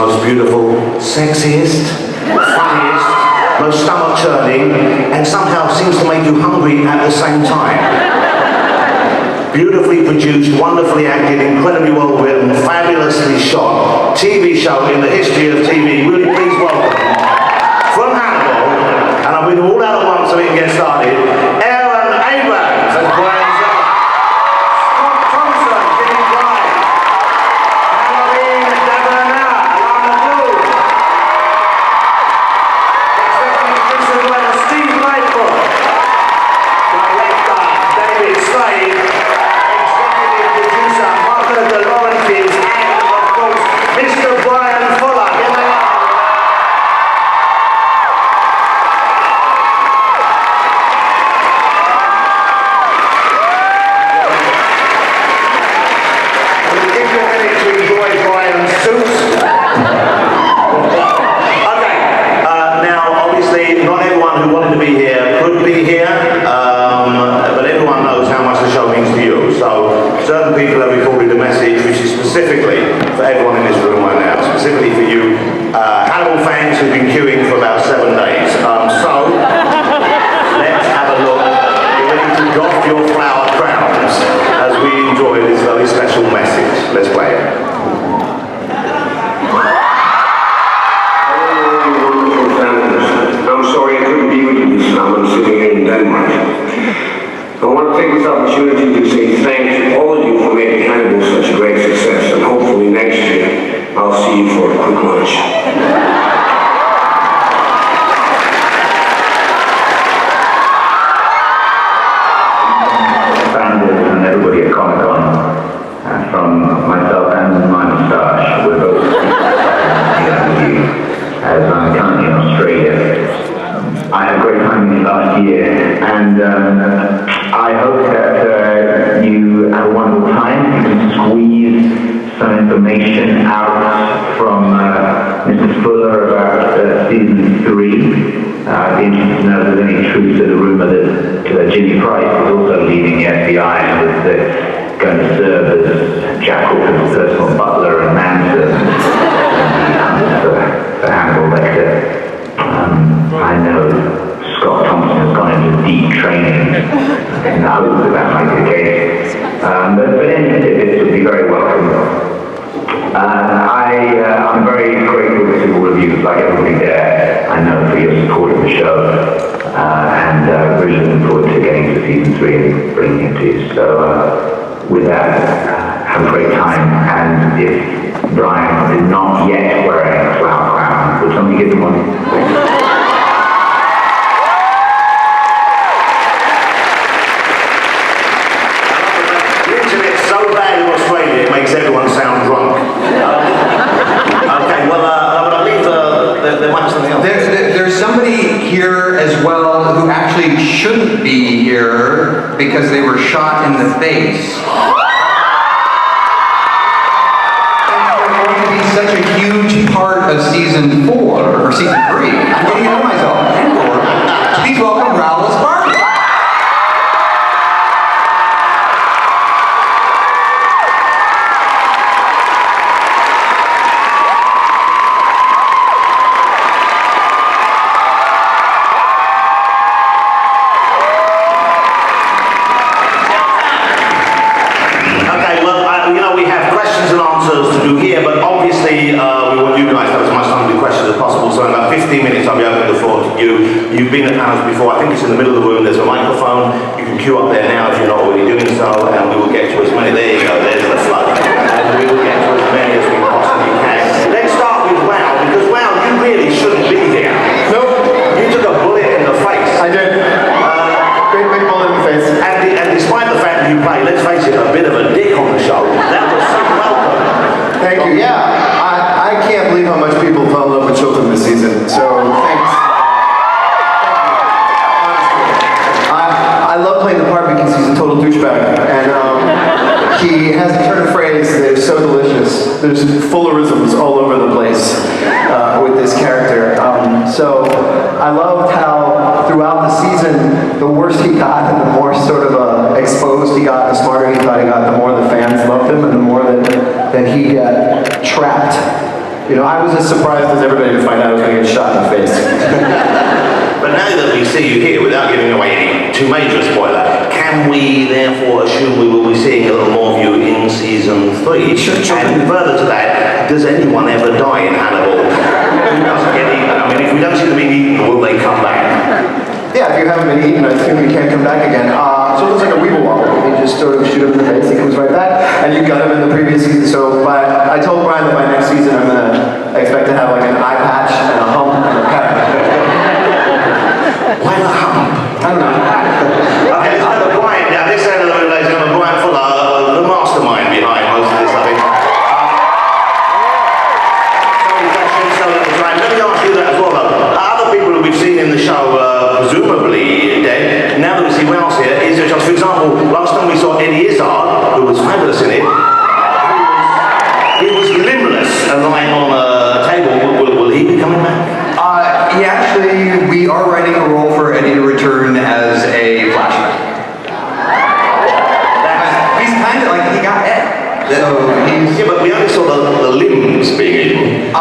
most beautiful, sexiest, funniest, most stomach-churning, and somehow seems to make you hungry at the same time. Beautifully produced, wonderfully acted, incredibly well written, fabulously shot, TV show in the history of TV. Really please welcome, from Hannibal, and I'll bring them all out at once so we can get started, Aaron Abrams as Bryan Fuller, Thompson, David Slade, Caroline Dhavernas, Alana Bloom, executive producer Steven Lightfoot, director David Slade, executive producer Martha DeLaurentiis, and of course Mr. Bryan Fuller. Here they are. Certain people have recorded a message which is specifically for everyone in this room right now, specifically for you Hannibal fans who've been queuing for about 7 days. So, let's have a look. You're ready to doff your flower crowns as we enjoy this very special message. Let's play it. Hello, wonderful fans. I'm sorry I couldn't be with you this time. I'm sitting here in Denmark. I want to take this opportunity to say thanks to all of you for making Hannibal such a great success, and hopefully next year I'll see you for a quick lunch. Fannibals and everybody at Comic-Con, from myself and my moustache, we're both here with you, as I'm currently in Australia. I had a great time last year, and I hope that you have a wonderful time. You can squeeze some information out from Mr. Fuller about season 3. I'd be interested to know if there's any truth to the rumor that Jimmy Price is also leaving the FBI and is going to serve as Jack Hawkins' personal butler and manservant for Hannibal Lecter. I know Scott Thompson has gone into deep training in the hope that might be the case. But any tidbits would be very welcome. I'm very grateful to all of you, like everybody there, I know, for your support of the show. And really looking forward to getting to season 3 and bringing it to you. So with that, have a great time. And if Bryan is not yet wearing a flower crown, would somebody give him one? It makes everyone sound drunk. Okay, well, I believe there might be something else. There's somebody here as well who actually shouldn't be here because they were shot in the face. And they're going to be such a huge part of season 4, or season 3. I'm getting ahead of myself. Please welcome Raul Sparks. You've been at panels before. I think it's in the middle of the room. There's a microphone. You can queue up there now if you're not already doing so, and we will get to as many. There you go. There's the flood. And we will get to as many as we possibly can. Let's start with Wow, because Wow, you really shouldn't be here. Nope. You took a bullet in the face. I did. Great big bullet in the face. And despite the fact that you play, let's face it, a bit of a dick on the show, that was so welcome. Thank you. Yeah, I can't believe how much people fell in love with Chilton this season. So thanks. I love playing the part because he's a total douchebag, and he has a turn of phrase that is so delicious. There's Fullerisms all over the place with this character. So I loved how throughout the season, the worse he got and the more sort of exposed he got, the smarter he thought he got, the more the fans loved him and the more that he got trapped I was as surprised as everybody to find out I was going to get shot in the face. But now that we see you here, without giving away any too major spoiler, can we therefore assume we will be seeing a little more of you in season 3? Sure. And further to that, does anyone ever die in Hannibal? Who doesn't get eaten? I mean, if we don't see them being eaten, will they come back? Yeah, if you haven't been eaten, I assume you can't come back again. So it looks like a weeble wobble. You just sort of shoot him in the face, he comes right back, and you got him in the previous season. So I told Bryan that by next season I'm going to expect to have like an eye patch and a hump and a pet. Why the hump? I don't know. Okay, let's go to Bryan. Now, this end of the room, ladies and gentlemen, Bryan Fuller, the mastermind behind most of this, I think. Let me ask you that as well, though. Other people who we've seen in the show, presumably dead, now that we see Wells here, is there just, for example, last time we saw Eddie Izzard, who was fabulous in it, he was limbless and lying on a table. Will he be coming back? We are writing a role for Eddie to return as a flashback. He's kind of like, he got Ed. So he's... Yeah, but we only saw the limbs being eaten.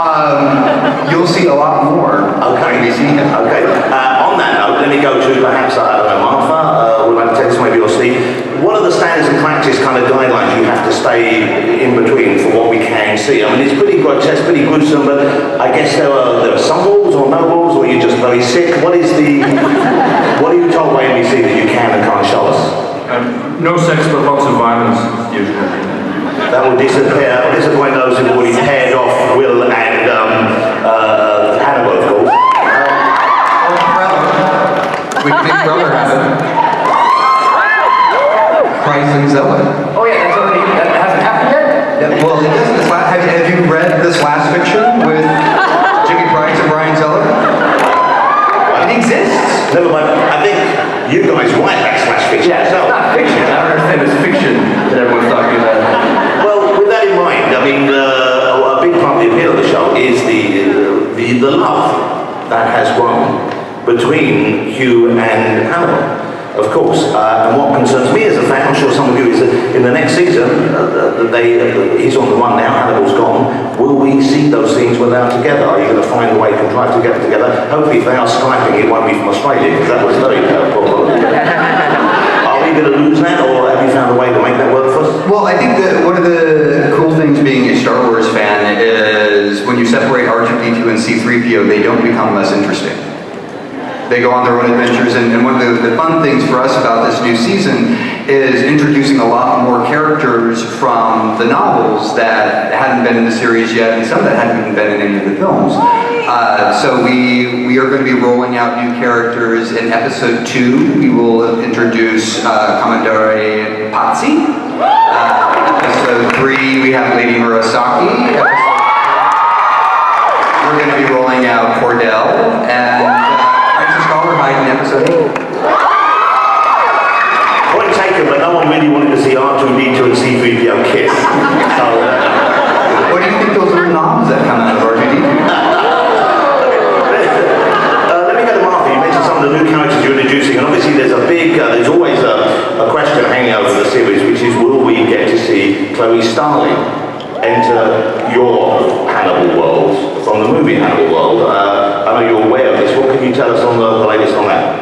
You'll see a lot more. Okay. We see him. Okay. On that note, let me go to perhaps, I don't know, Martha, would like to take this, maybe, or Steve. What are the standards and practice kind of guidelines you have to stay in between for what we can see? I mean, it's pretty grotesque, pretty gruesome, but I guess there are some rules or no rules, or you're just very sick. What are you told by NBC that you can and can't show us? No sex, but lots of violence, usually. That will disappoint those who've already paired off Will and Hannibal, of course. We can make Brother happen. Price and Zeller. Oh yeah, that hasn't happened yet? Well, it doesn't. Have you read this last fiction with Jimmy Price and Bryan Zeller? It exists. Never mind. I think you guys write that slash fiction. Yeah, it's not fiction. I don't understand it's fiction that everyone's talking about. Well, with that in mind, I mean, a big part of the appeal of the show is the love that has grown between Hugh and Hannibal. Of course, and what concerns me as a fan, I'm sure some of you, is that in the next season, he's on the run now, Hannibal's gone, will we see those scenes when they're together? Are you going to find a way to contrive to get them together? Hopefully if they are Skyping, it won't be from Australia, because that was very problematic. Are we going to lose that, or have you found a way to make that work for us? Well, I think that one of the cool things being a Star Wars fan is when you separate R2-D2 and C-3PO, they don't become less interesting. They go on their own adventures, and one of the fun things for us about this new season is introducing a lot more characters from the novels that hadn't been in the series yet, and some that hadn't even been in any of the films. So we are going to be rolling out new characters. In episode 2, we will introduce Commandare Pazzi. Episode 3, we have Lady Murasaki. We're going to be rolling out Cordell, and in episode 8. Point taken, but no one really wanted to see R2-D2 and C-3PO kiss. So, what do you think those little knobs that come out of R2-D2? Let me go to Martha. You mentioned some of the new characters you're introducing, and obviously there's always a question hanging over the series, which is, will we get to see Chloe Starling enter your Hannibal world from the movie Hannibal world? I know you're aware of this. What can you tell us on the latest on that?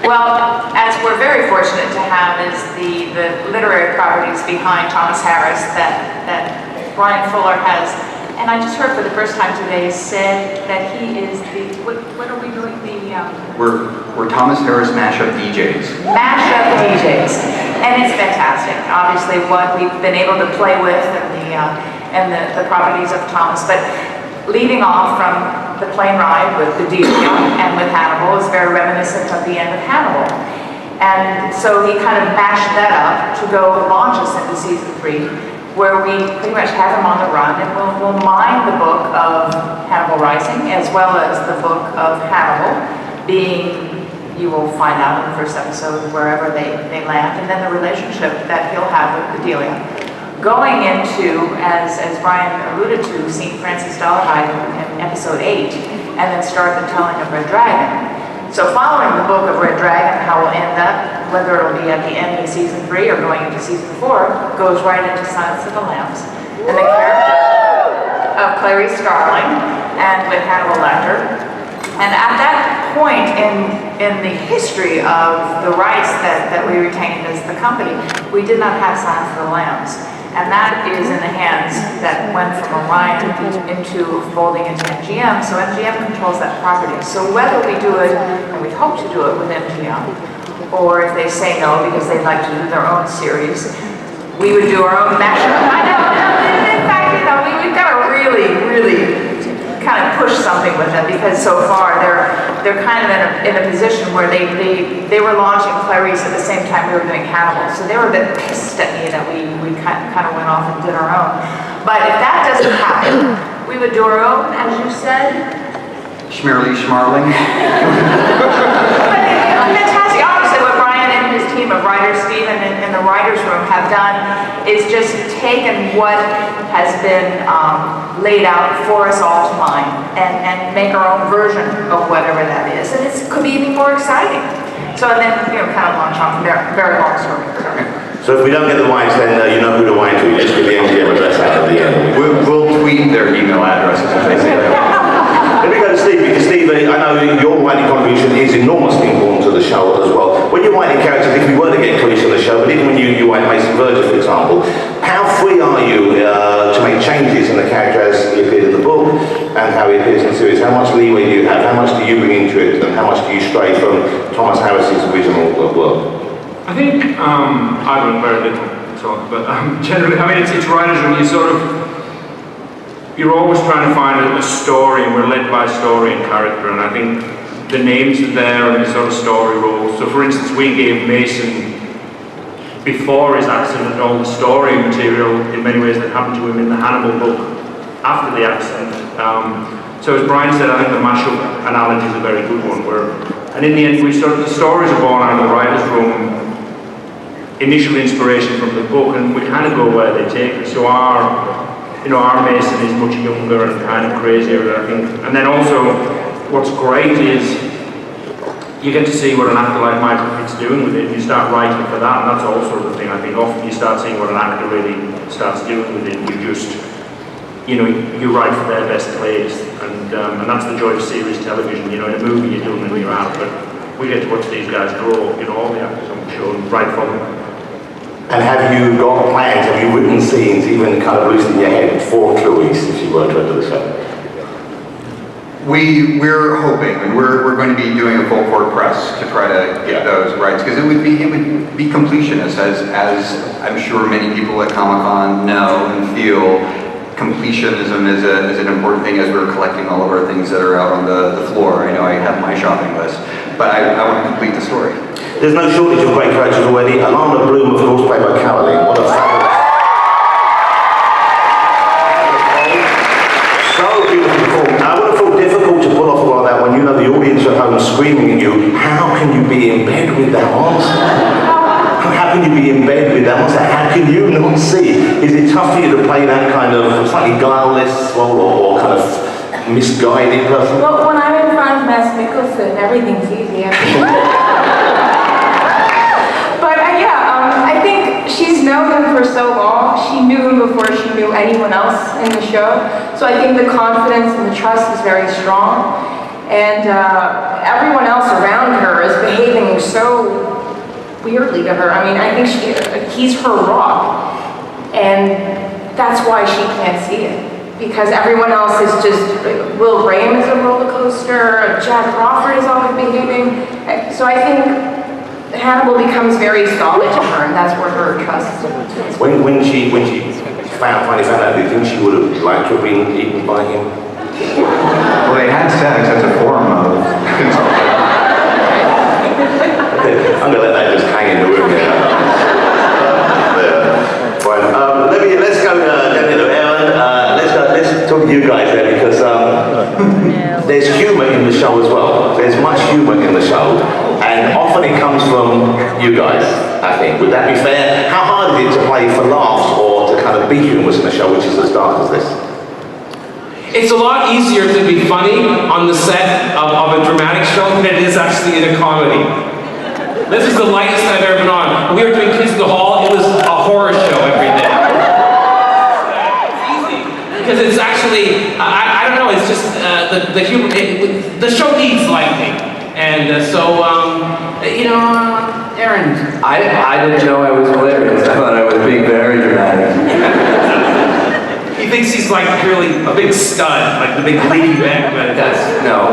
Well, as we're very fortunate to have is the literary properties behind Thomas Harris that Bryan Fuller has, and I just heard for the first time today said that he is what are we doing? We're Thomas Harris mashup DJs. Mashup DJs, and it's fantastic. Obviously, what we've been able to play with and the properties of Thomas, but leading off from the plane ride with Bedelia and with Hannibal is very reminiscent of the end of Hannibal. And so he kind of mashed that up to go launch us into season 3, where we pretty much have him on the run, and we'll mine the book of Hannibal Rising as well as the book of Hannibal, being, you will find out in the first episode wherever they land, and then the relationship that he'll have with Bedelia. Going into, as Bryan alluded to, St. Francis Dolarhyde in episode 8, and then start the telling of Red Dragon. So following the book of Red Dragon, how we'll end up, whether it'll be at the end of season 3 or going into season 4, goes right into Silence of the Lambs. And the character of Clarice Starling and with Hannibal Lecter. And at that point in the history of the rights that we retained as the company, we did not have Silence of the Lambs. And that is in the hands that went from Orion into folding into MGM. So MGM controls that property. So whether we do it, and we hope to do it with MGM, or if they say no because they'd like to do their own series, we would do our own mashup. I know. In fact, we've got to really kind of push something with them, because so far they're kind of in a position where they were launching Clarice at the same time we were doing Hannibal, so they were a bit pissed at me that we kind of went off and did our own. But if that doesn't happen, we would do our own, as you said. Schmerly schmarling. Fantastic. Obviously, what Bryan and his team of writers, Steven in the writers' room, have done is just taken what has been laid out for us all to mine and make our own version of whatever that is. And it could be even more exciting. So and then, kind of launch on from there. Very long story. So if we don't get the wines, then you know who to wine to. You just give the MGM address out at the end. We'll tweet their email addresses if they say that. Let me go to Steve, because Steve, I know your writing contribution is enormously important to the show as well. When you're writing characters, if we were to get Clarice on the show, but even when you write Mason Verger, for example, how free are you to make changes in the character as he appeared in the book and how he appears in the series? How much leeway do you have? How much do you bring into it, and how much do you stray from Thomas Harris's original work? I think I don't very little talk, but generally, I mean, it's writers room. You're always trying to find a story, and we're led by story and character, and I think the names are there and the sort of story roles. So for instance, we gave Mason, before his accident, all the story material in many ways that happened to him in the Hannibal book after the accident. So as Bryan said, I think the mashup analogy is a very good one, and in the end, the stories are born out of the writer's room, initial inspiration from the book, and we kind of go where they take us. So our Mason is much younger and kind of crazier, I think. And then also, what's great is you get to see what an actor like Michael Pitt's doing with it, and you start writing for that, and that's also the thing. I think often you start seeing what an actor really starts doing with it, you write for their best plays, and that's the joy of series television. In a movie you do them and you're out, but we get to watch these guys grow, all the actors on the show, and write for them. And have you got plans, have you written scenes even kind of loose in your head for Clarice if she were to enter the show? We're hoping, and we're going to be doing a full court press to try to get those rights, because it would be completionist, as I'm sure many people at Comic-Con know and feel. Completionism is an important thing as we're collecting all of our things that are out on the floor. I know I have my shopping list, but I want to complete the story. There's no shortage of great characters already. Alana Bloom, of course, played by Caroline. What a fabulous... So beautiful performance. I would have thought difficult to pull off all of that when you know the audience at home screaming at you. How can you be in bed with that answer? How can you be in bed with that answer? How can you not see? Is it tough for you to play that kind of slightly guileless or kind of misguided person? Well, when I'm in front of Mads Mikkelsen, everything's easy. I think she's known him for so long. She knew him before she knew anyone else in the show. So I think the confidence and the trust is very strong. And everyone else around her is behaving so weirdly to her. I mean, I think he's her rock. And that's why she can't see it. Because everyone else is just, Will Graham is a roller coaster, Jack Crawford is always behaving. So I think Hannibal becomes very solid to her, and that's where her trust is. When she finally found out, do you think she would have liked to have been eaten by him? Well, they had sex as a form of consulting. I'm going to let that just hang in the room there. Right. Let's go down to Aaron. Let's talk to you guys there, because there's humour in the show as well. There's much humour in the show. And often it comes from you guys, I think. Would that be fair? How hard is it to play for laughs or to kind of be humorous in a show which is as dark as this? It's a lot easier to be funny on the set of a dramatic show than it is actually in a comedy. This is the lightest I've ever been on. We were doing Kids in the Hall, it was a horror show every day. It's easy, because it's actually, I don't know, it's just the humor, the show needs lightning. And Aaron. I didn't know I was hilarious. I thought I was being very dramatic. He thinks he's like really a big stud, like the big leading man, but No.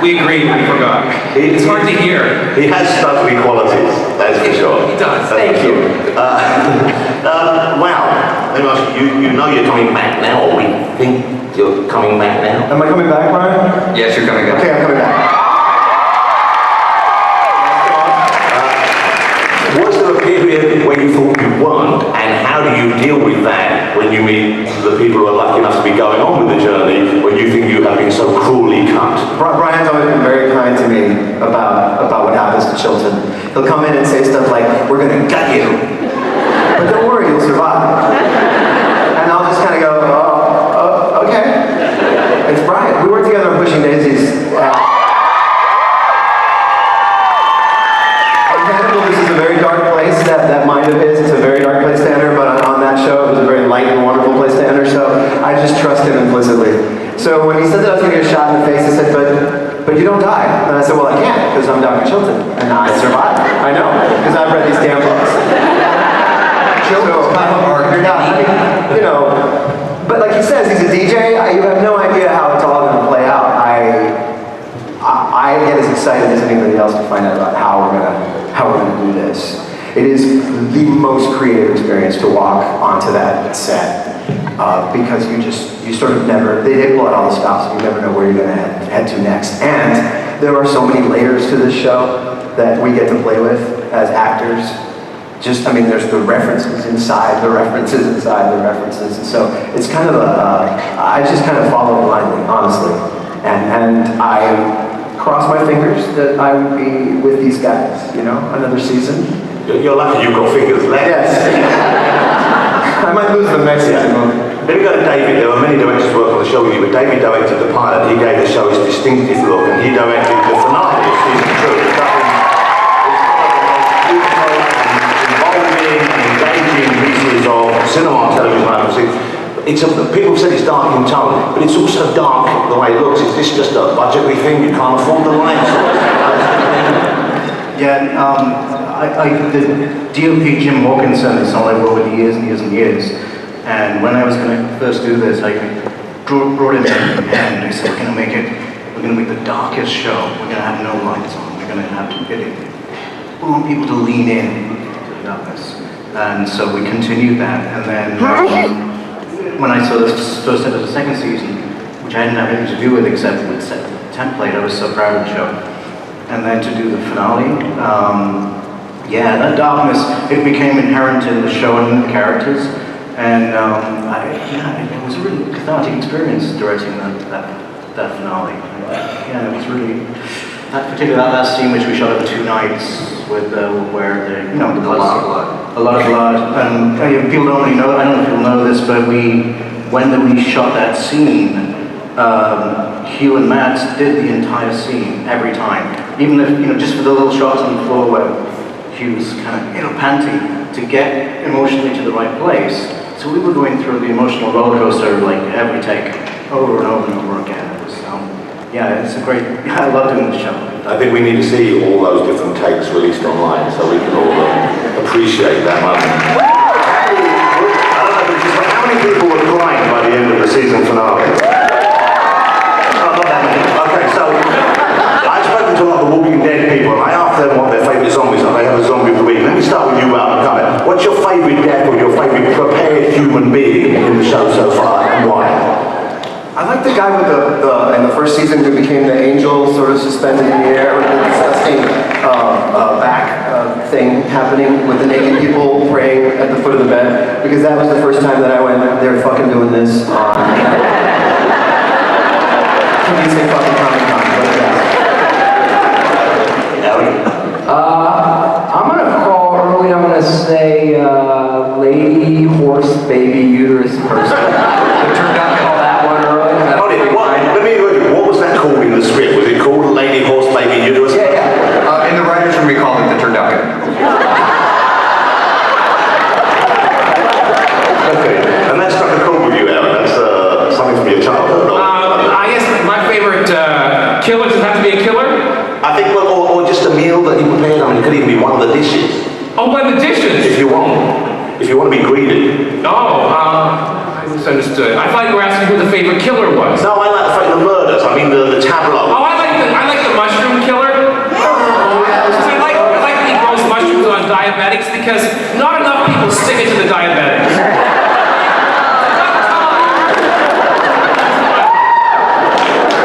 we agreed, we forgot. It's hard to hear. He has studly qualities, that's for sure. He does. Thank you. Wow. Let me ask you, you know you're coming back now, or we think you're coming back now? Am I coming back, Brian? Yes, you're coming back. Okay, I'm coming back. Was there a period when you thought you weren't, and how do you deal with that when you meet the people who are lucky enough to be going on with the journey, when you think you have been so cruelly cut? Brian's always been very kind to me about what happens to Chilton. He'll come in and say stuff like, "We're gonna gut you, but don't worry, you'll survive." And I'll just kind of go, "Oh, okay." It's Brian. We worked together on Pushing Daisies. Hannibal, this is a very dark place. That mind of his, it's a very dark place to enter, but on that show, it was a very light and wonderful place to enter, so I just trust him implicitly. So when he said that I was going to get shot in the face, he said, but you don't die. And I said, well, I can't, because I'm Dr. Chilton, and I survived. I know, because I've read these damn books. Chilton's kind of hard. You're not, but like he says, he's a DJ. You have no idea how it's all going to play out. I get as excited as anybody else to find out about how we're gonna do this. It is the most creative experience to walk onto that set because you sort of never, they pull out all the stops, you never know where you're gonna head to next. And there are so many layers to this show that we get to play with as actors. There's the references inside the references inside the references. And so it's kind of I just kind of follow blindly, honestly. And I cross my fingers that I would be with these guys, another season. You're lucky you've got fingers left. Yes. I might lose them next season. Let me go to David. There were many directors who worked on the show with you, but David directed the pilot. He gave the show his distinctive look, and he directed the finale of season 2. It's one of the most beautiful and involving and engaging pieces of cinema and television I've ever seen. People said it's dark in tone, but it's also dark the way it looks. Is this just a budgetary thing? You can't afford the lights? Yeah, the DOP Jim Wilkinson is someone I've worked with years and years and years. And when I was going to first do this, I brought him in and I said, we're going to make the darkest show. We're going to have no lights on. We're going to have to get it. We want people to lean in to the darkness. And so we continued that. And then when I saw the first episode of the second season, which I didn't have anything to do with except with the template, I was so proud of the show. And then to do the finale, that darkness, it became inherent in the show and in the characters. And it was a really cathartic experience directing that finale. It was really, that last scene which we shot over 2 nights with a lot of blood. And people don't really know, I don't know if people know this, but when we shot that scene, Hugh and Matt did the entire scene every time. Even if, just for the little shots on the floor where Hugh was kind of, panting to get emotionally to the right place. So we were going through the emotional roller coaster like every take, over and over and over again. It was, it's a great, I love doing the show. I think we need to see all those different takes released online so we can all appreciate that moment. I don't know, but just how many people were crying by the end of the season finale? Oh, not that many. Okay, so I've spoken to a lot of the Walking Dead people and I asked them what their favourite zombies are. They have a zombie of the week. Let me start with you, Alan. What's your favourite death or your favourite prepared human being in the show so far and why? I like the guy with in the first season who became the angel, sort of suspended in the air with the disgusting back thing happening with the naked people praying at the foot of the bed, because that was the first time that I went, they're fucking doing this on... Can you say fucking Comic-Con? I'm gonna call early, I'm gonna say lady, horse, baby, uterus person. It turned out to call that one early. What was that called in the script? Was it called Lady Horse Baby Uterus? In the writers' room, we called it the turducken. Okay. And Killer, does it have to be a killer? I think, well, or just a meal that he prepared. I mean, it could even be one of the dishes. Oh, one of the dishes? If you want to be greedy. I misunderstood. I thought you were asking who the favorite killer was. No, I like the murders. I mean, the tableau. Oh, I like the mushroom killer. I like that he grows mushrooms on diabetics because not enough people stick it to the diabetics.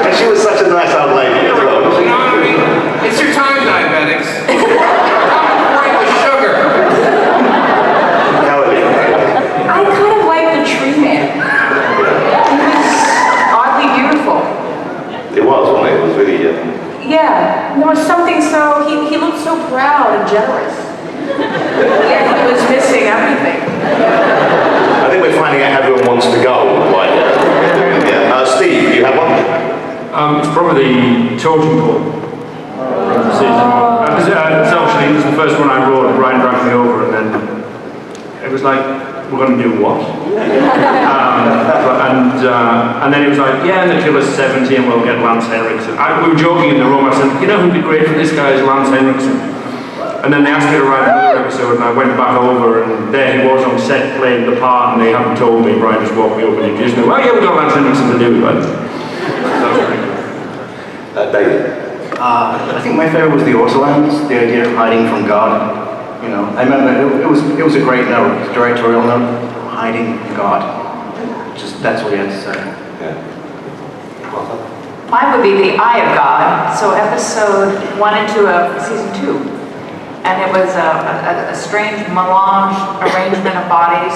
And she was such a nice old lady as well. You know what I mean? It's your time, diabetics. Come before you with sugar. I kind of like the tree man. He was oddly beautiful. It was, wasn't it? It was really, Yeah, there was something so, he looked so proud and generous. Yeah, he was missing everything. I think we're finding out everyone wants to go. Like, yeah. Steve, do you have one? It's probably the totem pole. Season one. Actually, it was the first one I wrote. Brian dragged me over, and then it was like, we're going to do what? And then it was like, yeah, and the killer's 70 and we'll get Lance Henriksen. We were joking in the room, I said, you know who'd be great for this guy is Lance Henriksen. And then they asked me to write another episode and I went back over and there he was on set playing the part and they hadn't told me. Brian just walked me over and introduced me. Well, yeah, we've got Lance Henriksen to do, but that was great. David? I think my favorite was the Ortolans, the idea of hiding from God. You know, I remember it was a great note, directorial note, hiding from God. Just that's what he had to say. Yeah. Mine would be The Eye of God, so episode 1 and 2 of season 2. And it was a strange melange arrangement of bodies,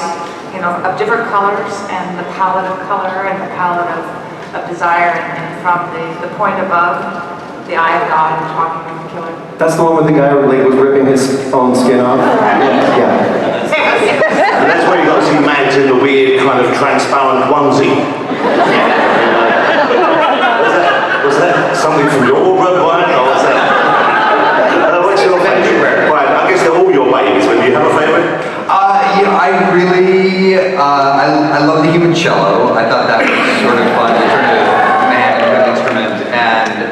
you know, of different colors, and the palette of color and the palette of desire, and from the point above, the eye of God and talking with the killer. That's the one with the guy who was ripping his own skin off? Yeah. And that's where you got to see Mads in the weird kind of transparent onesie. Was that something from your Brian, or was that? What's your favourite? Brian, I guess they're all your babies, but do you have a favourite? I really, I love the human cello. I thought that was sort of fun to turn a man into an instrument. And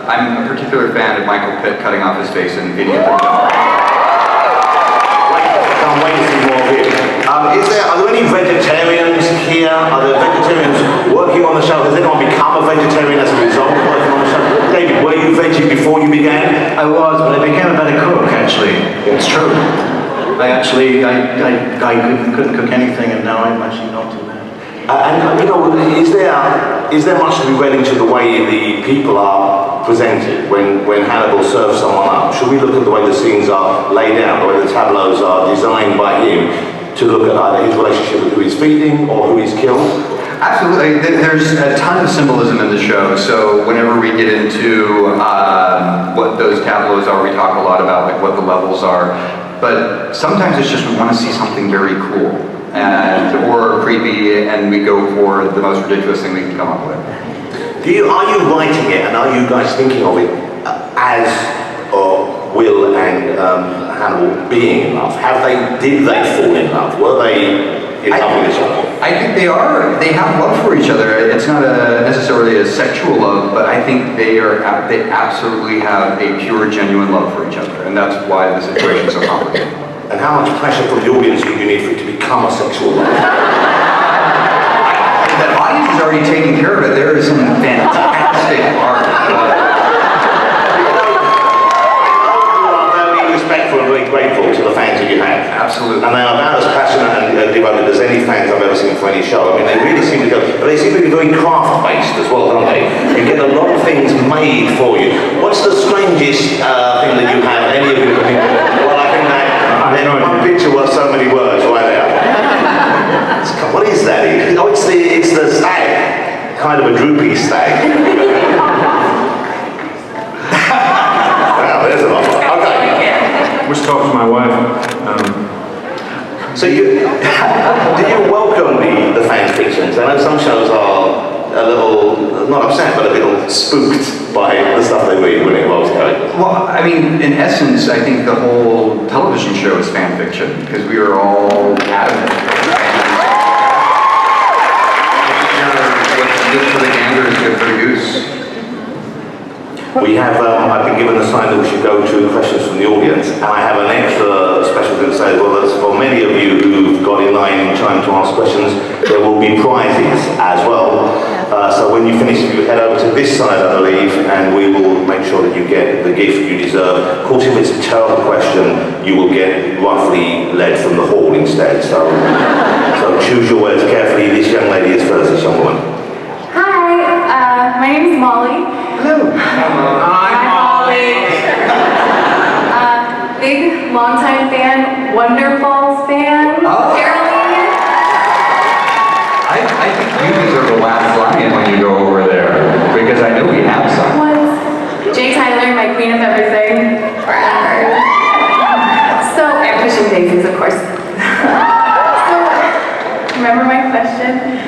I'm a particular fan of Michael Pitt cutting off his face in Idiot the Dog. Can't wait to see more of it. Are there any vegetarians here? Are there vegetarians working on the show? Has anyone become a vegetarian as a result of working on the show? David, were you veggie before you began? I was, but I became a better cook, actually. It's true. I couldn't cook anything, and now I'm actually not too bad. And you know, is there much to be read into the way the people are presented when Hannibal serves someone up? Should we look at the way the scenes are laid out, the way the tableaus are designed by him, to look at either his relationship with who he's feeding or who he's killed? Absolutely. There's a ton of symbolism in the show. So whenever we get into what those tableaus are, we talk a lot about like what the levels are. But sometimes it's just we want to see something very cool or creepy, and we go for the most ridiculous thing we can come up with. Are you writing it, and are you guys thinking of it as Will and Hannibal being in love? Did they fall in love? Were they in love with each other? I think they are. They have love for each other. It's not necessarily a sexual love, but I think they absolutely have a pure, genuine love for each other, and that's why the situation is so complicated. And how much pressure from the audience do you need for it to become a sexual love? The audience is already taking care of it. There is some fantastic art. Respectful and very grateful to the fans that you have. Absolutely. And they are about as passionate and devoted as any fans I've ever seen for any show. I mean, they really seem to go, but they seem to be very craft-based as well, don't they? You get a lot of things made for you. What's the strangest thing that you have, any of you can think of? Well, I think that one picture was so many words right there. What is that? Oh, it's the stag. Kind of a droopy stag. Wow, there's a lot. Which talk to my wife. So do you welcome the fan fictions? I know some shows are a little, not upset, but a little spooked by the stuff they read when it involves characters. Well, I mean, in essence, I think the whole television show is fan fiction, because we are all adamant. What's good for the gander is good for the goose. We have, I've been given a sign that we should go to questions from the audience, and I have an extra special thing to say as well. That's for many of you who've got in line in time to ask questions, there will be prizes as well. So when you finish, you head over to this side, I believe, and we will make sure that you get the gift you deserve. Of course, if it's a terrible question, you will get roughly led from the hall instead. So choose your words carefully. This young lady is first, this young woman. Hi, my name is Molly. Hello. Hi, Molly. Big, longtime fan, Wonderfalls fan, Caroline. I think you deserve a wax lion when you go over there, because I know we have some. Once, Jay Tyler, my queen of everything, forever. So, I'm pushing daisies, of course. So, remember my question?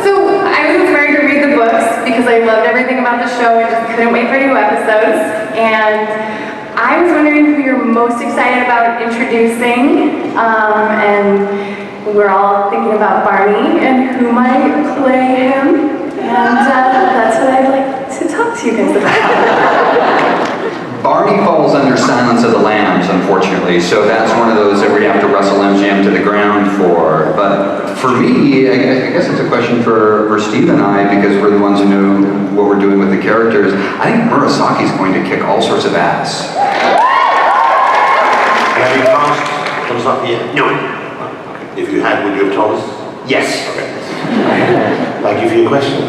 So, I was inspired to read the books because I loved everything about the show and just couldn't wait for new episodes. And I was wondering who you're most excited about introducing, and we're all thinking about Barney and who might play him, and that's what I'd like to talk to you guys about. Barney falls under Silence of the Lambs, unfortunately, so that's one of those that we have to wrestle MGM to the ground for. But for me, I guess it's a question for Steve and I, because we're the ones who know what we're doing with the characters. I think Murasaki's going to kick all sorts of ass. Have you asked Murasaki yet? No. If you had, would you have told us? Yes. Okay. Thank you for your question.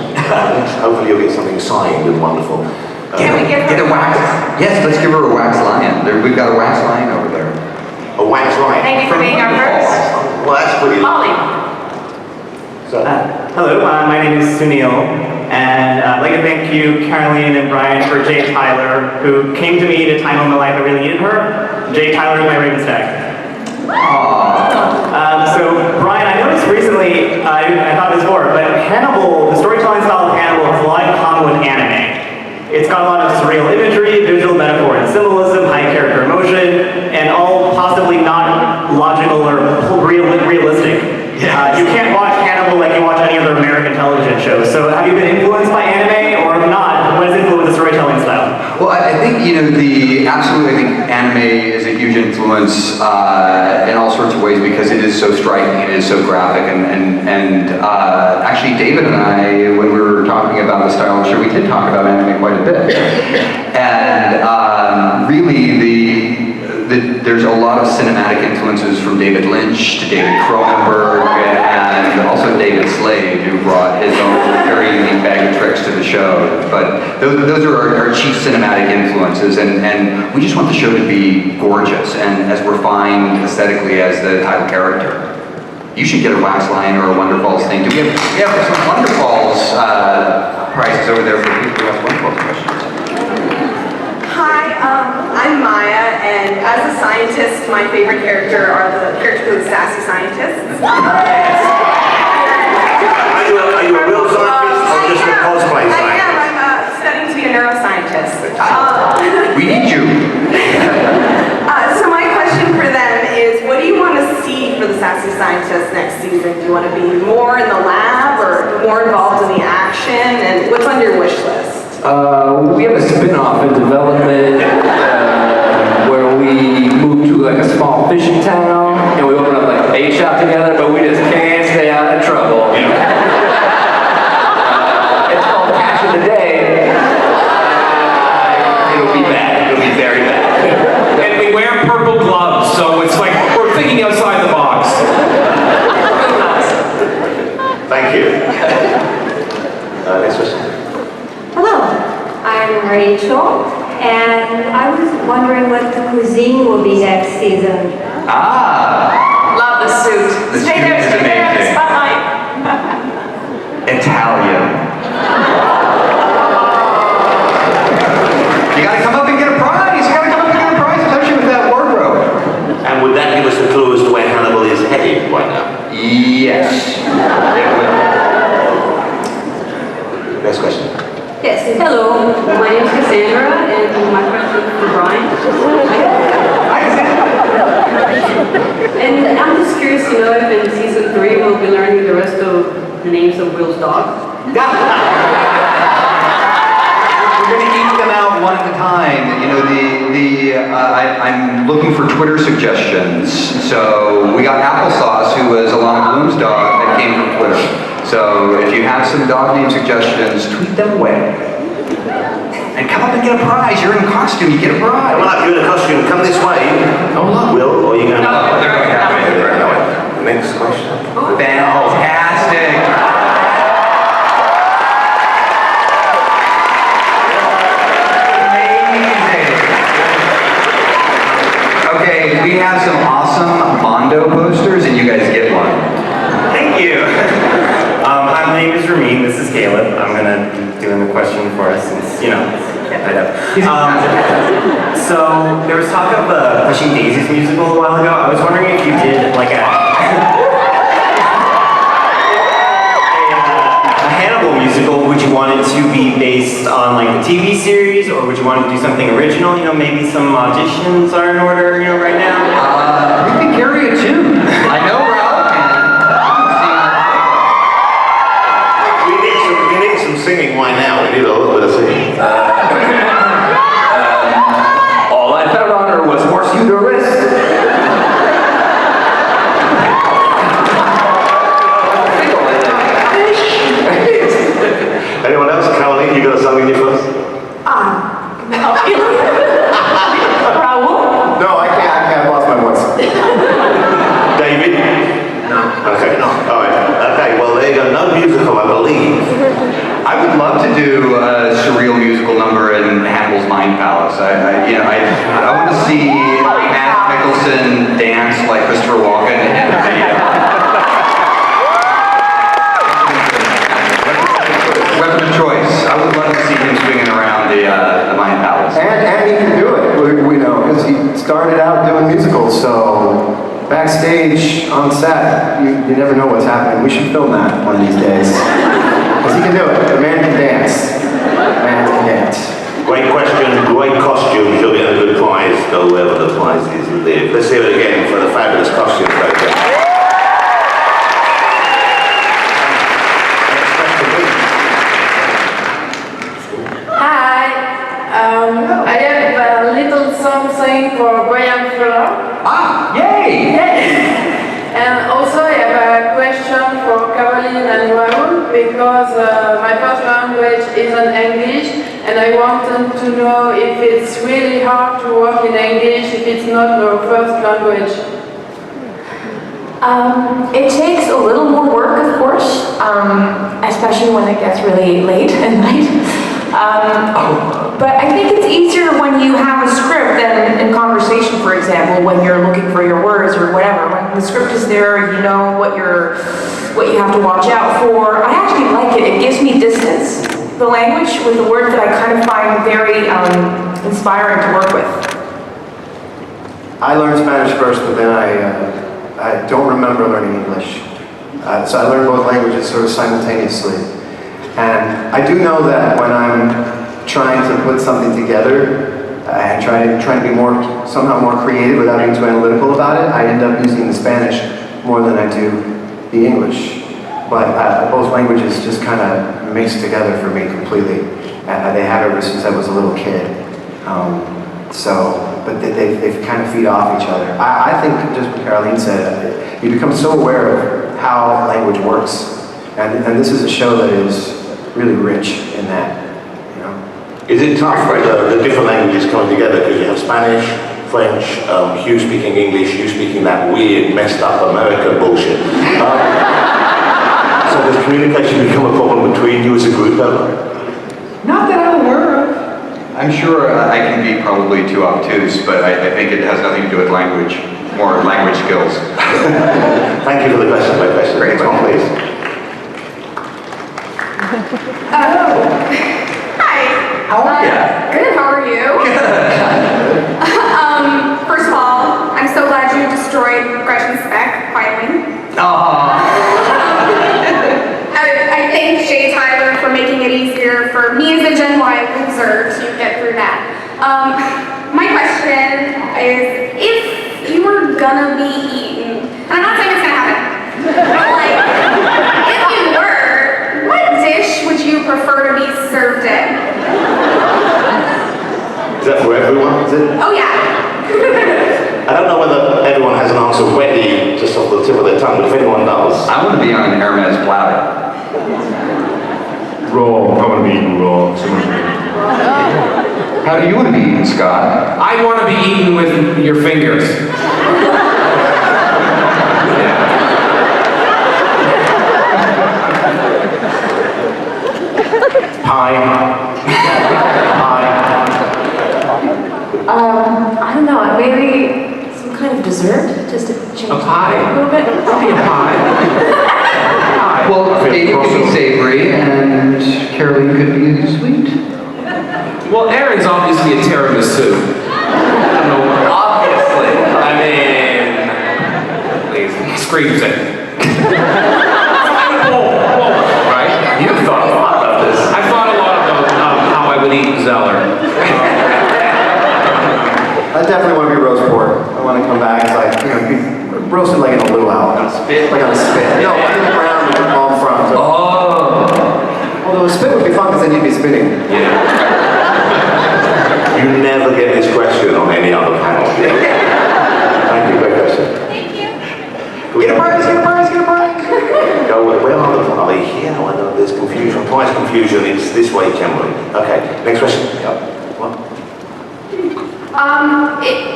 Hopefully you'll get something signed and wonderful. Can we get a wax? Yes, let's give her a wax lion. We've got a wax lion over there. A wax lion? Thank you for being our first. Well, that's brilliant. Molly. So, hello, my name is Sunil, and I'd like to thank you, Caroline and Bryan, for Jay Tyler, who came to me at a time in my life I really needed her. Jay Tyler is my Ravens tag. So, Bryan, I noticed recently, I thought this before, but Hannibal, the storytelling style of Hannibal has a lot in common with anime. It's got a lot of surreal imagery, visual metaphor and symbolism, high character emotion, and all possibly not logical or realistic. You can't watch Hannibal like you watch any other American television show. So have you been influenced by anime, or if not, what has influenced the storytelling style? Well, I think, absolutely, I think anime is a huge influence in all sorts of ways, because it is so striking, it is so graphic, and actually David and I, when we were talking about the style of the show, we did talk about anime quite a bit. And really, there's a lot of cinematic influences from David Lynch to David Cronenberg, and also David Slade, who brought his own very unique bag of tricks to the show. But those are our chief cinematic influences, and we just want the show to be gorgeous and as refined aesthetically as the title character. You should get a wax lion or a Wonderfalls thing. We have some Wonderfalls prizes over there for people who ask Wonderfalls questions. Hi, I'm Maya, and as a scientist, my favorite character are the characters of the sassy scientists. Are you a real scientist or just a cosplay scientist? I am. I'm studying to be a neuroscientist. We need you. So my question for them is, what do you want to see for the sassy scientists next season? Do you want to be more in the lab or more involved in the action? And what's on your wish list? We have a spin-off in development where we move to like a small fishing town and we open up like a bait shop together, but we just can't stay out of trouble. It's called Catch of the Day. It'll be bad. It'll be very bad. And we wear purple gloves, so it's like we're thinking outside the box. Thank you. Next question. Hello, I'm Rachel, and I was wondering what the cuisine will be next season. Love the suit. Stay there, in the spotlight. Italian. You gotta come up and get a prize. Especially with that wardrobe. And would that give us a clue as to where Hannibal is headed right now? Yes. Next question. Yes, hello, my name is Cassandra, and my question is for Bryan. And I'm just curious to know if in season 3 we'll be learning the rest of the names of Will's dog. We're gonna I'm looking for Twitter suggestions. So we got Applesauce, who was Alana Bloom's dog that came from Twitter. So if you have some dog name suggestions, tweet them away. And come up and get a prize. You're in costume, you get a prize. Come up, you're in a costume, come this way. Oh, look. Will, or are you going to... No, they're going to have me. Next question. Fantastic. Okay, we have some awesome Mondo posters, and you guys get one. Thank you. Hi, my name is Ramin. This is Caleb. I'm gonna be doing the question for us since, I know. So there was talk of a Pushing Daisies musical a while ago. I was wondering if you did like a Hannibal musical. Would you want it to be based on like the TV series, or would you want to do something original? Maybe some auditions are in order, right now. We can carry a tune. I know Ralph can. We need some singing right now. We need a little bit of singing. All I found on her was horseshoe to wrist. Anyone else? Caroline, you got a song in your first? Raul? No, I can't. I've lost my voice. David? No. Okay, no. All right. Okay, well, there you go. No musical, I believe. I would love to do a surreal musical number in Hannibal's Mind Palace. I want to see Matt Mickelson dance like Christopher Walken and Weapon of Choice. I would love to see him swinging around the Mind Palace. And he can do it, we know, because he started out doing musicals, so backstage, on set, you never know what's happening. We should film that one of these days. Because he can do it. The man can dance. Man can dance. Great question, great costume. You'll get a good prize, go wherever the prize is live. Let's hear it again for the fabulous costume project. Hi, I have a little something for Bryan Fuller. Yay! And also I have a question for Caroline and Raul because my first language isn't English and I wanted to know if it's really hard to work in English if it's not your first language. It takes a little more work, of course, especially when it gets really late at night. But I think it's easier when you have a script than in conversation, for example, when you're looking for your words or whatever. When the script is there, you know what you have to watch out for. I actually like it. It gives me distance. The language with the words that I kind of find very inspiring to work with. I learned Spanish first, but then I don't remember learning English. So I learned both languages sort of simultaneously. And I do know that when I'm trying to put something together, I try to be somehow more creative without being too analytical about it. I end up using the Spanish more than I do the English. But both languages just kind of mix together for me completely. They have ever since I was a little kid. But they kind of feed off each other. I think just what Caroline said, you become so aware of how language works. And this is a show that is really rich in that. Is it tough, right, the different languages coming together? Because you have Spanish, French, Hugh speaking English, you speaking that weird, messed up American bullshit. So does communication become a problem between you as a group ever? Not that I'm aware of. I'm sure I can be probably too obtuse, but I think it has nothing to do with language, more language skills. Thank you for the question, my question. Great. Next one, please. Hi. How are you? Good, how are you? First of all, I'm so glad you destroyed Gretchen's spec, finally. I thank Jay Tyler for making it easier for me as a Gen Y loser to get through that. My question is, if you were gonna be eaten, and I'm not saying it's gonna happen, but like, if you were, what dish would you prefer to be served in? Is that for everyone? Is it? Oh yeah. I don't know whether everyone has an answer ready just off the tip of their tongue, but if anyone does. I want to be on Hermes platter. Raw. I want to be eaten raw. How do you want to be eaten, Scott? I want to be eaten with your fingers. Pie. I don't know, maybe some kind of dessert, just to change A pie. it a little bit. I'll be a pie. Well, David could be savory, and Caroline could be sweet. Well, Aaron's obviously a tiramisu. I don't know. Obviously. I mean, please, screams it. Right? You've thought a lot about this. I thought a lot about how I would eat Zeller. I definitely want to be roast pork. I want to come back as like, be roasted like in a luau. On a spit? Like on a spit. No, in the ground with the palm front. Oh. Although a spit would be fun because then you'd be spitting. You never get this question on any other panel. Thank you, great question. Thank you. Get a prize, get a prize, get a prize. Go, where are they here? I know there's confusion. Prize confusion is this way generally. Okay, next question. Yep. What?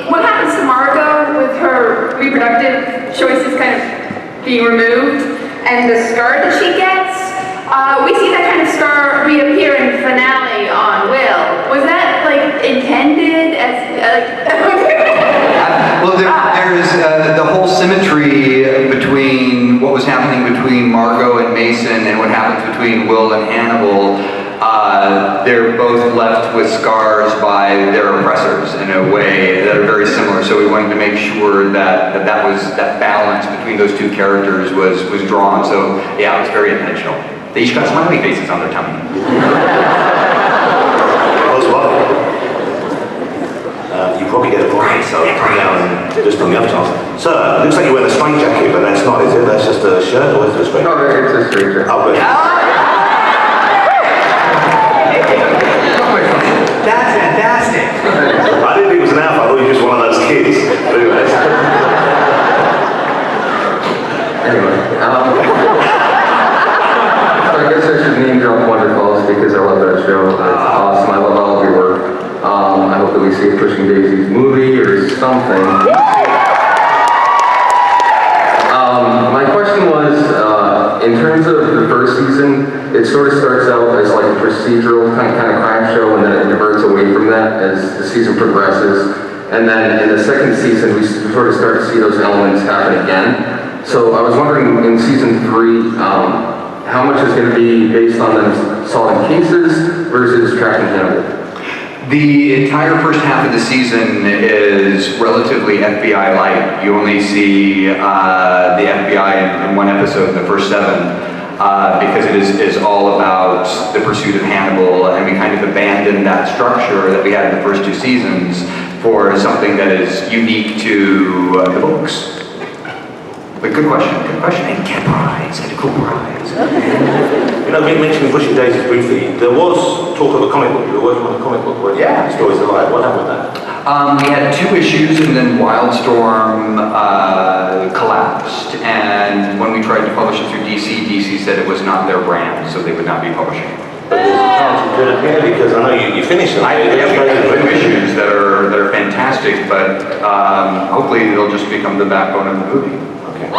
What happens to Margot with her reproductive choices kind of being removed and the scar that she gets? We see that kind of scar reappear in the finale on Will. Was that like intended as Well, there's the whole symmetry between what was happening between Margot and Mason and what happens between Will and Hannibal. They're both left with scars by their oppressors in a way that are very similar. So we wanted to make sure that that balance between those two characters was drawn. So yeah, it was very intentional. They each got smiley faces on their tummy. You probably get a prize, so come down and just on the other chance. Sir, looks like you wear a straight jacket, but that's not, is it? That's just a shirt, or is it a straight jacket? No, it's a straight jacket. Oh, good. That's fantastic. I didn't think it was an outfit, I thought you were just one of those kids. But anyways. Anyway, so I guess I should name drop Wonder Falls because I love that show. It's awesome. I love all of your work. I hope that we see a Pushing Daisies movie or something. My question was, in terms of the first season, it sort of starts out as like a procedural kind of crime show, and then it diverts away from that as the season progresses. And then in the second season, we sort of start to see those elements happen again. So I was wondering, in season 3, how much is going to be based on them solving cases versus tracking Hannibal? The entire first half of the season is relatively FBI light. You only see the FBI in one episode in the first 7 because it is all about the pursuit of Hannibal, and we kind of abandoned that structure that we had in the first 2 seasons for something that is unique to the books. But good question, and get a prize, get a cool prize. You know, mentioning Pushing Daisies briefly, there was talk of a comic book. You were working on a comic book where stories are like, what happened with that? We had 2 issues and then Wildstorm collapsed. And when we tried to publish it through DC said it was not their brand, so they would not be publishing it. But there's a chance you could appear because I know you finished them. I have 2 issues that are fantastic, but hopefully they'll just become the backbone of the movie. Okay.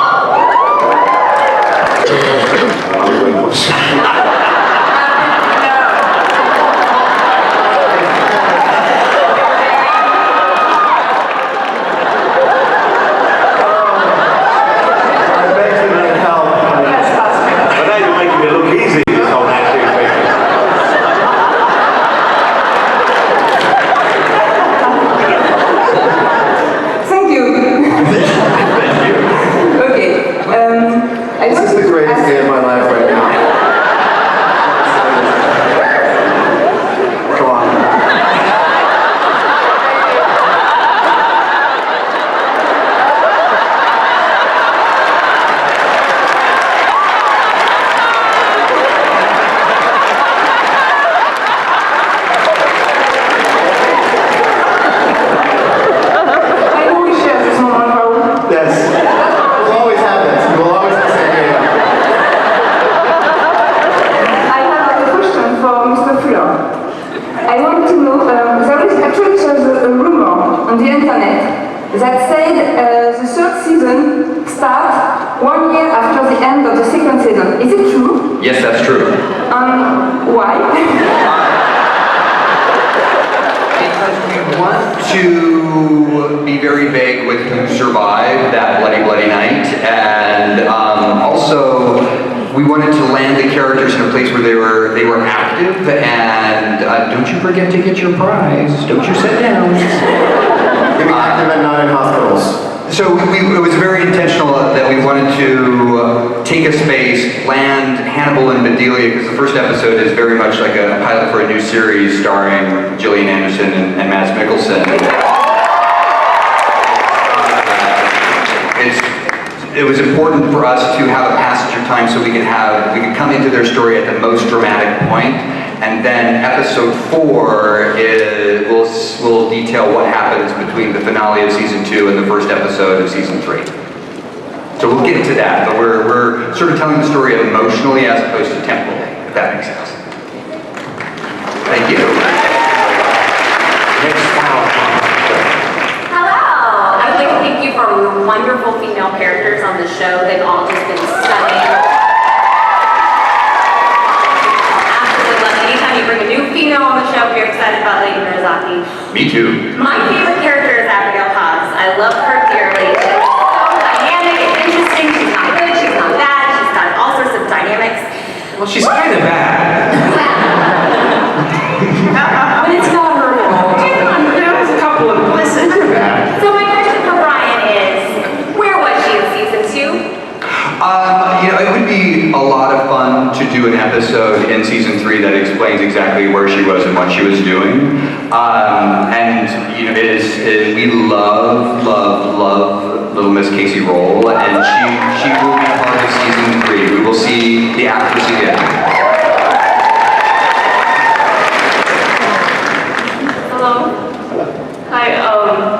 This is the greatest day of my life right now. I want to know, there is actually a rumor on the internet that said the third season starts 1 year after the end of the second season. Is it true? Yes, that's true. Why? Because we want to be very vague with who survived that bloody night, and also we wanted to land the characters in a place where they were active, and don't you forget to get your prize. Don't you sit down. Active and not in hospitals. So it was very intentional that we wanted to take a space, land Hannibal and Bedelia, because the first episode is very much like a pilot for a new series starring Gillian Anderson and Mads Mikkelsen. It was important for us to have a passage of time so we could come into their story at the most dramatic point, and then episode 4 will detail what happens between the finale of season 2 and the first episode of season 3. So we'll get to that, but we're sort of telling the story emotionally as opposed to temporally, if that makes sense. Thank you. Hello! I would like to thank you for wonderful female characters on the show. They've all just been stunning. Absolutely love it. Anytime you bring a new female on the show, we're excited about Lady Mirzaki. Me too. My favorite character is Abigail Hobbs. I love her dearly. She's so dynamic and interesting. She's not good, she's not bad, she's got all sorts of dynamics. Well, she's kind of bad. But it's not her fault. There's a couple of listen. So my question for Bryan is, where was she in season 2? It would be a lot of fun to do an episode in season 3 that explains exactly where she was and what she was doing. We love little Miss Casey Roll, and she will be part of season 3. We will see the actress again. Hello. Hi,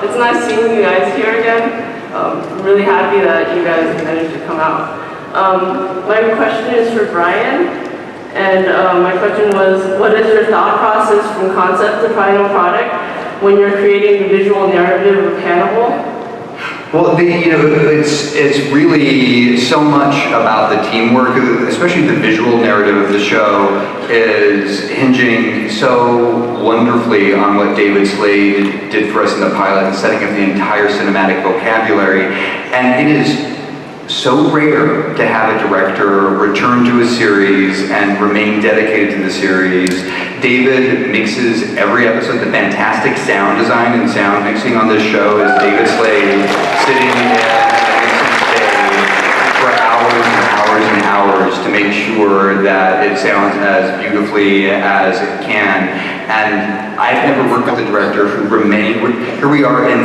it's nice seeing you guys here again. I'm really happy that you guys managed to come out. My question is for Bryan, and my question was, what is your thought process from concept to final product when you're creating the visual narrative of Hannibal? Well, it's really so much about the teamwork, especially the visual narrative of the show is hinging so wonderfully on what David Slade did for us in the pilot and setting up the entire cinematic vocabulary. And it is so rare to have a director return to a series and remain dedicated to the series. David mixes every episode. The fantastic sound design and sound mixing on this show is David Slade sitting in a mixing stage for hours and hours and hours to make sure that it sounds as beautifully as it can. And I've never worked with a director who remained, here we are in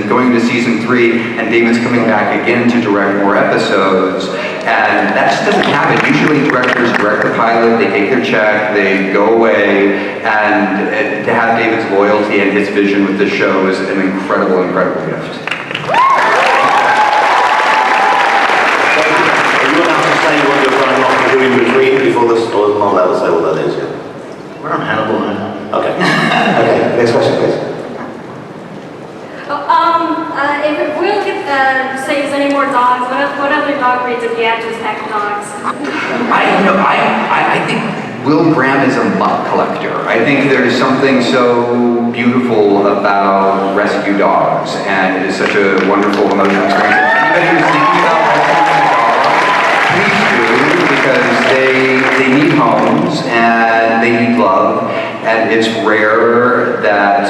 going into season 3, and David's coming back again to direct more episodes. And that just doesn't happen. Usually directors direct the pilot, they take their check, they go away, and to have David's loyalty and his vision with the show is an incredible, incredible gift. Are you allowed to say what you're running off to do in between before the store? Not allowed to say what that is yet. We're on Hannibal now. Okay. Okay, next question, please. If we don't get saves any more dogs, what other dog breeds if you have just heck dogs? I think Will Graham is a mutt collector. I think there's something so beautiful about rescue dogs, and it is such a wonderful emotional experience. Anybody who's thinking about rescuing a dog, please do, because they need homes and they need love, and it's rare that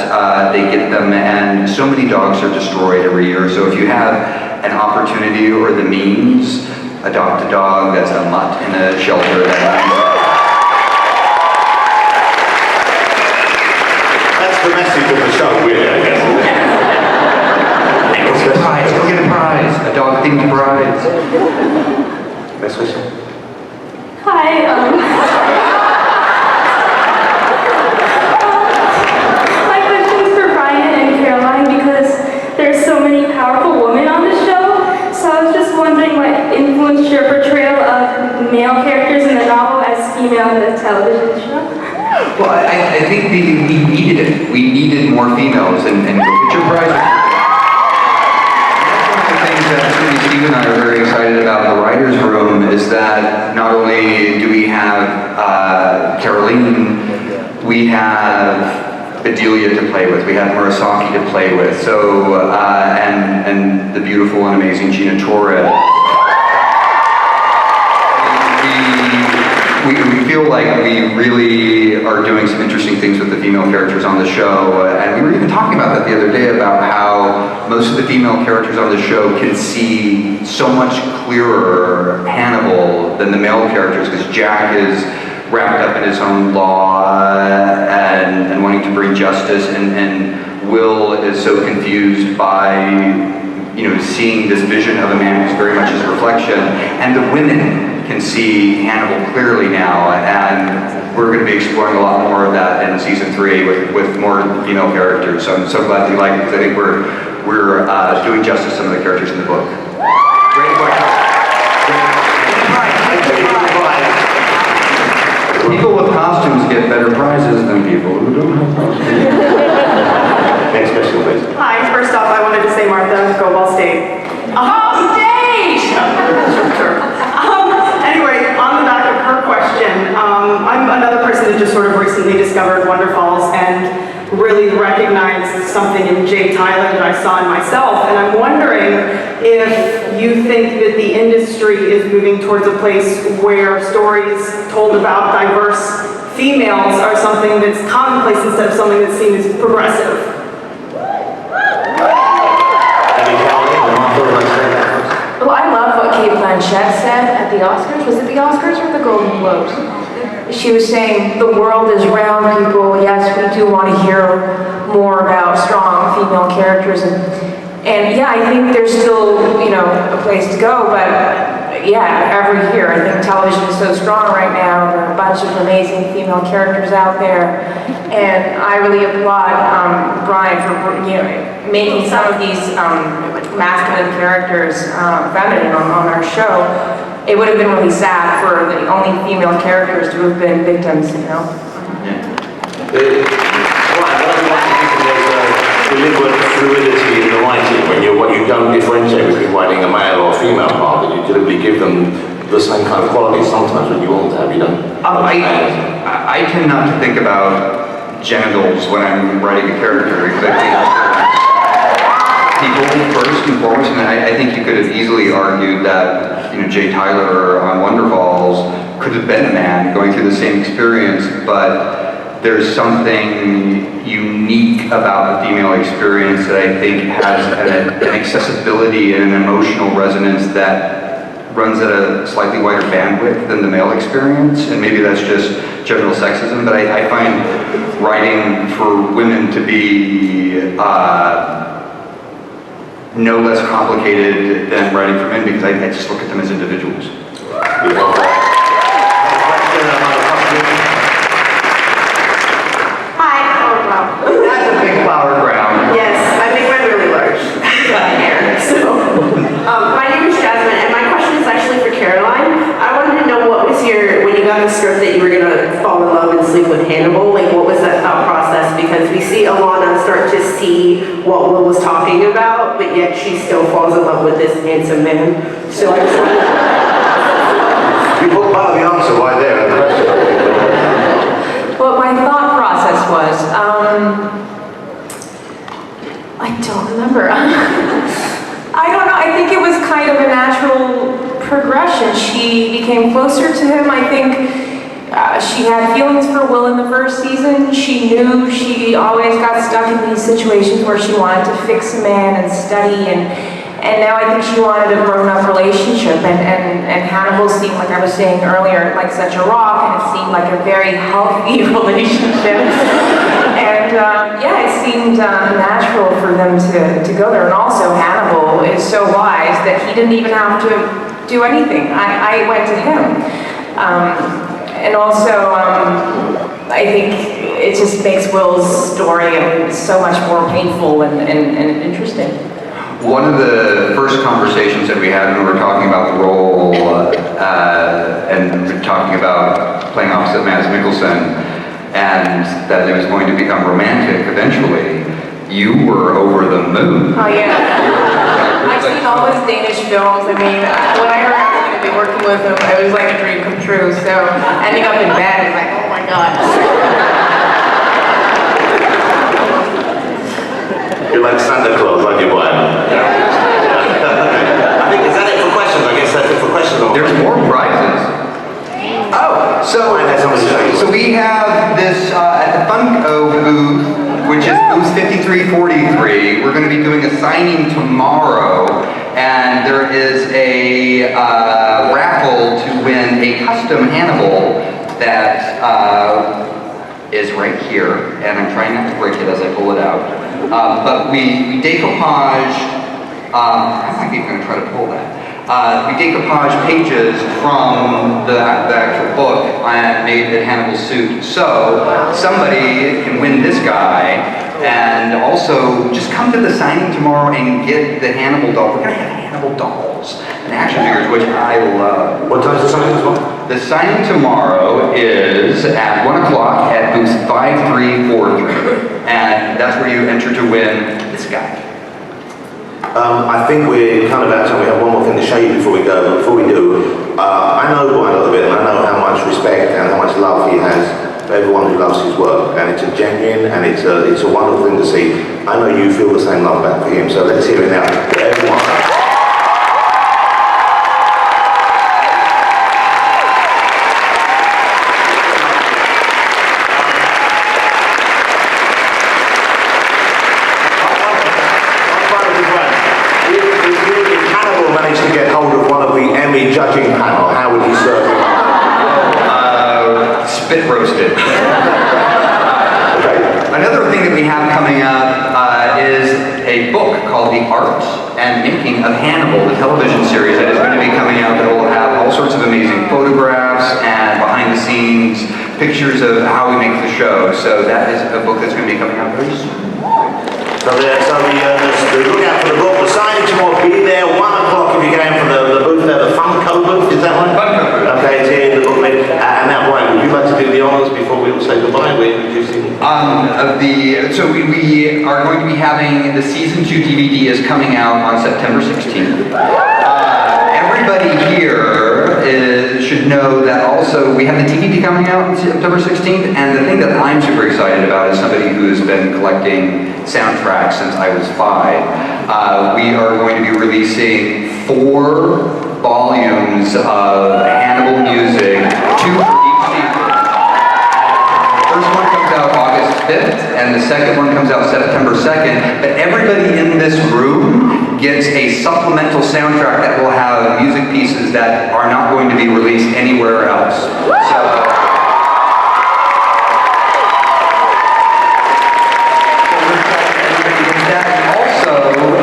they get them, and so many dogs are destroyed every year. So if you have an opportunity or the means, adopt a dog that's a mutt in a shelter That's the message of the show, really, I guess. Go get a prize, go get a prize. A dog-themed prize. Next question. Hi, my question is for Bryan and Caroline because there's so many powerful women on the show. So I was just wondering what influenced your portrayal of male characters in the novel as female in the television show? Well, I think the We needed more females, and go get your prizes. One of the things that certainly Steve and I are very excited about in the writer's room is that not only do we have Caroline, we have Bedelia to play with, we have Murasaki to play with, so, and the beautiful and amazing Gina Torres. We feel like we really are doing some interesting things with the female characters on the show, and we were even talking about that the other day about how most of the female characters on the show can see so much clearer Hannibal than the male characters, because Jack is wrapped up in his own law and wanting to bring justice, and Will is so confused by seeing this vision of a man who's very much his reflection, and the women can see Hannibal clearly now, and we're going to be exploring a lot more of that in season 3 with more female characters. So I'm so glad you like it, because I think we're doing justice to some of the characters in the book. Great question. People with costumes get better prizes than people who don't have costumes. Next question, please. Hi, first off, I wanted to say Martha, go Ball State. Stage! Anyway, on the back of her question, I'm another person that just sort of recently discovered Wonderfalls and really recognized something in Jay Tyler that I saw in myself, and I'm wondering if you think that the industry is moving towards a place where stories told about diverse females are something that's commonplace instead of something that's seen as progressive. Well, I love what Kate Blanchett said at the Oscars. Was it the Oscars or the Golden Globes? She was saying, the world is round, people. Yes, we do want to hear more about strong female characters. And yeah, I think there's still, a place to go, but yeah, every year, I think television is so strong right now. There are a bunch of amazing female characters out there. And I really applaud Bryan for, making some of these masculine characters feminine on our show. It would have been really sad for the only female characters to have been victims, Deliberate fluidity in the writing, when you don't differentiate between writing a male or a female part, that you deliberately give them the same kind of qualities sometimes when you want to have, you don't. I tend not to think about genitals when I'm writing a character, because I think people first and foremost, and I think you could have easily argued that Jay Tyler on Wonderfalls could have been a man going through the same experience, but there's something unique about the female experience that I think has an accessibility and an emotional resonance that runs at a slightly wider bandwidth than the male experience, and maybe that's just general sexism, but I find writing for women to be no less complicated than writing for men, because I just look at them as individuals. That's a big flower crown. Yes, I make mine really large. My name is Jasmine, and my question is actually for Caroline. I wanted to know when you got the script that you were going to fall in love and sleep with Hannibal, what was that thought process? Because we see Alana start to see what Will was talking about, but yet she still falls in love with this handsome man. So I just wanted You put part of the answer right there in the question. What my thought process was, I don't remember. I don't know, I think it was kind of a natural progression. She became closer to him. I think she had feelings for Will in the first season. She knew she always got stuck in these situations where she wanted to fix a man and study, and now I think she wanted a grown-up relationship, and Hannibal seemed, like I was saying earlier, like such a rock, and it seemed like a very healthy relationship. And yeah, it seemed natural for them to go there. And also Hannibal is so wise that he didn't even have to do anything. I went to him. And also, I think it just makes Will's story so much more painful and interesting. One of the first conversations that we had when we were talking about the role and talking about playing opposite Mads Mikkelsen, and that it was going to become romantic eventually, eventually, you were over the moon. Oh yeah. I've seen all his Danish films. I mean, when I heard I was going to be working with him, it was like a dream come true. So ending up in bed is like, oh my god. You're like Santa Claus, aren't you, Brian? I think, is that it for questions? I guess that's it for questions. There's more prizes. Oh, so we have this at the Funko booth, which is booth 5343. We're going to be doing a signing tomorrow, and there is a raffle to win a custom Hannibal that is right here, and I'm trying not to break it as I pull it out. But we decoupaged, I'm not even going to try to pull that. We decoupaged pages from the actual book and made the Hannibal suit. So somebody can win this guy, and also just come to the signing tomorrow and get the Hannibal doll. We're going to have Hannibal dolls and action figures, which I love. What time is the signing tomorrow? The signing tomorrow is at 1 o'clock at booth 5343. And that's where you enter to win this guy. I think we're kind of out of time. We have one more thing to show you before we go. But before we do, I know Bryan a little bit, and I know how much respect and how much love he has for everyone who loves his work. And it's a genuine and it's a wonderful thing to see. I know you feel the same love back for him. So let's hear it now. Everyone. Judging panel, how would you serve him? Spit roasted. Another thing that we have coming up is a book called The Art and Making of Hannibal, the television series that is going to be coming out that will have all sorts of amazing photographs and behind the scenes pictures of how we make the show. So that is a book that's going to be coming out very soon. So look out for the book. The signage tomorrow, be there 1 o'clock if you're going for the booth there, the Funko booth, is that one? Funko booth. Okay, it's here in the booklet. And now, Brian, would you like to do the honours before we all say goodbye? We're introducing... So we are going to be having the Season 2 DVD is coming out on September 16th. Everybody here should know that also we have the DVD coming out on September 16th, and the thing that I'm super excited about is somebody who has been collecting soundtracks since I was 5. We are going to be releasing 4 volumes of Hannibal music, 2 for each season. The first one comes out August 5th, and the second one comes out September 2nd, but everybody in this room gets a supplemental soundtrack that will have music pieces that are not going to be released anywhere else.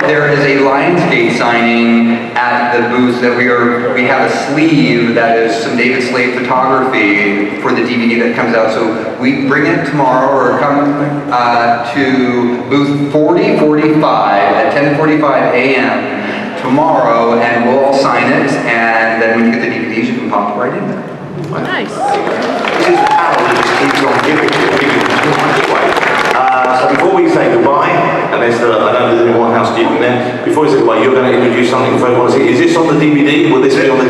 There is a Lionsgate signing at the booth that we have a sleeve that is some David Slade photography for the DVD that comes out. So we bring it tomorrow or come to booth 4045 at 10:45 a.m. tomorrow, and we'll all sign it, and then when you get the DVDs you can pop it right in there. Nice. This is the panel that just keeps on giving away. So before we say goodbye, unless I don't know if there's any more housekeeping there, before we say goodbye, you're going to introduce something for everyone to see. Is this on the DVD? Will this be on the...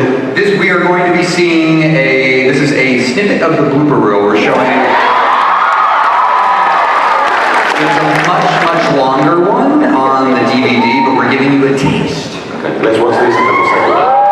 We are going to be seeing this is a snippet of the blooper reel we're showing. It's a much longer one on the DVD, but we're giving you a taste. Okay, let's watch this and then we'll say goodbye.